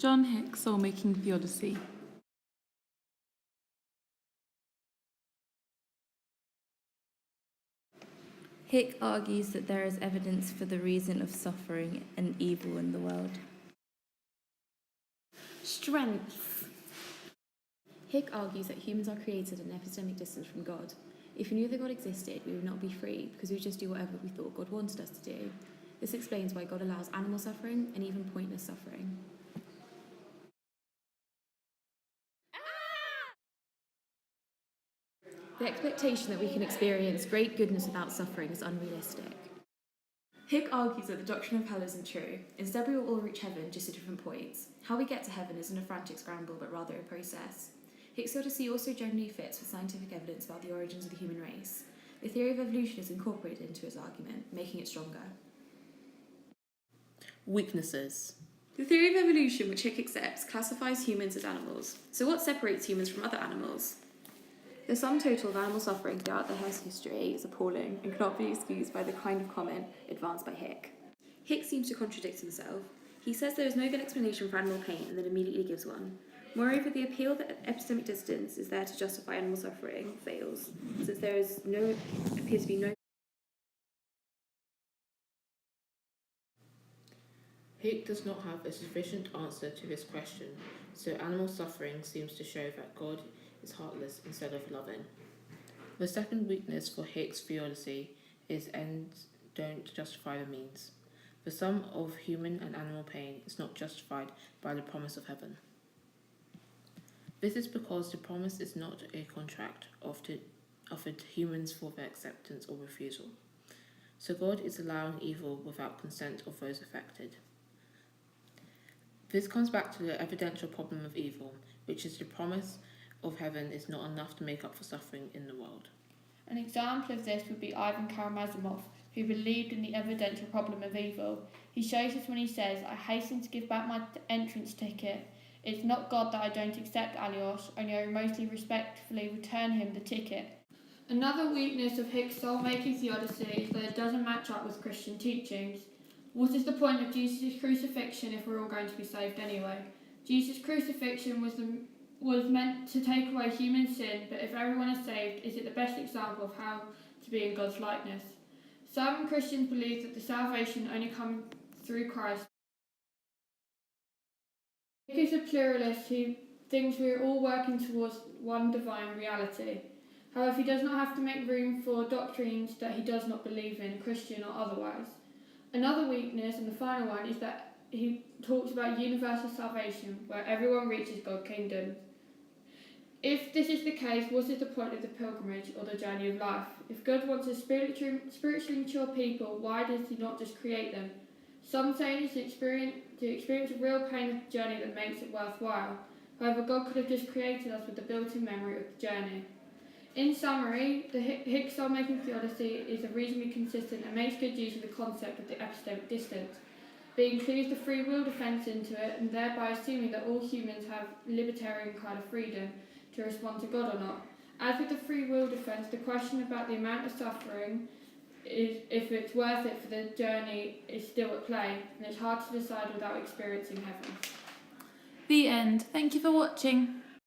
Hick, Soul-Making Theodicy. Hick argues that there is evidence for the reason of suffering and evil in the world. Strength. Hick argues that humans are created at an epistemic distance from God. If we knew that God existed, we would not be free because we would just do whatever we thought God wanted us to do. This explains why God allows animal suffering and even pointless suffering. The expectation that we can experience great goodness without suffering is unrealistic. Hick argues that the doctrine of hell isn't true. Instead, we will all reach heaven, just at different points. How we get to heaven isn't a frantic scramble, but rather a process. Hick's theodicy also generally fits with scientific evidence about the origins of the human race. The theory of evolution is incorporated into his argument, making it stronger. Weaknesses. The theory of evolution, which Hick accepts, classifies humans as animals. So what separates humans from other animals? The sum total of animal suffering throughout their history is appalling and cannot be excused by the kind of comment advanced by Hick. Hick seems to contradict himself. He says there is no good explanation for animal pain and then immediately gives one. Moreover, the appeal that epistemic distance is there to justify animal suffering fails, since there appears to be no. Hick does not have a sufficient answer to this question, so animal suffering seems to show that God is heartless instead of loving. The second weakness for Hick's theodicy is ends don't justify the means. The sum of human and animal pain is not justified by the promise of heaven. This is because the promise is not a contract offered to humans for their acceptance or refusal. So God is allowing evil without consent of those affected. This comes back to the evidential problem of evil, which is the promise of heaven is not enough to make up for suffering in the world. An example of this would be Ivan Karamazov, who believed in the evidential problem of evil. He shows us when he says, "I hasten to give back my entrance ticket. It's not God that I don't accept, Alyos, only I mostly respectfully return him the ticket." Another weakness of Hick's soul-making theodicy is that it doesn't match up with Christian teachings. What is the point of Jesus' crucifixion if we're all going to be saved anyway? Jesus' crucifixion was meant to take away human sin, but if everyone is saved, is it the best example of how to be in God's likeness? Some Christians believe that the salvation only comes through Christ. Hick is a pluralist who thinks we are all working towards one divine reality. However, he does not have to make room for doctrines that he does not believe in, Christian or otherwise. Another weakness, and the final one, is that he talks about universal salvation, where everyone reaches God's kingdom. If this is the case, what is the point of the pilgrimage or the journey of life? If God wants a spiritually mature people, why does he not just create them? Some say it's the experience of real pain of the journey that makes it worthwhile. However, God could have just created us with the built-in memory of the journey. In summary, the Hick soul-making theodicy is reasonably consistent and makes good use of the concept of the epistemic distance, but includes the free will defence into it, and thereby assuming that all humans have libertarian kind of freedom to respond to God or not. As with the free will defence, the question about the amount of suffering is if it's worth it for the journey is still at play, and it's hard to decide without experiencing heaven. The end. Thank you for watching.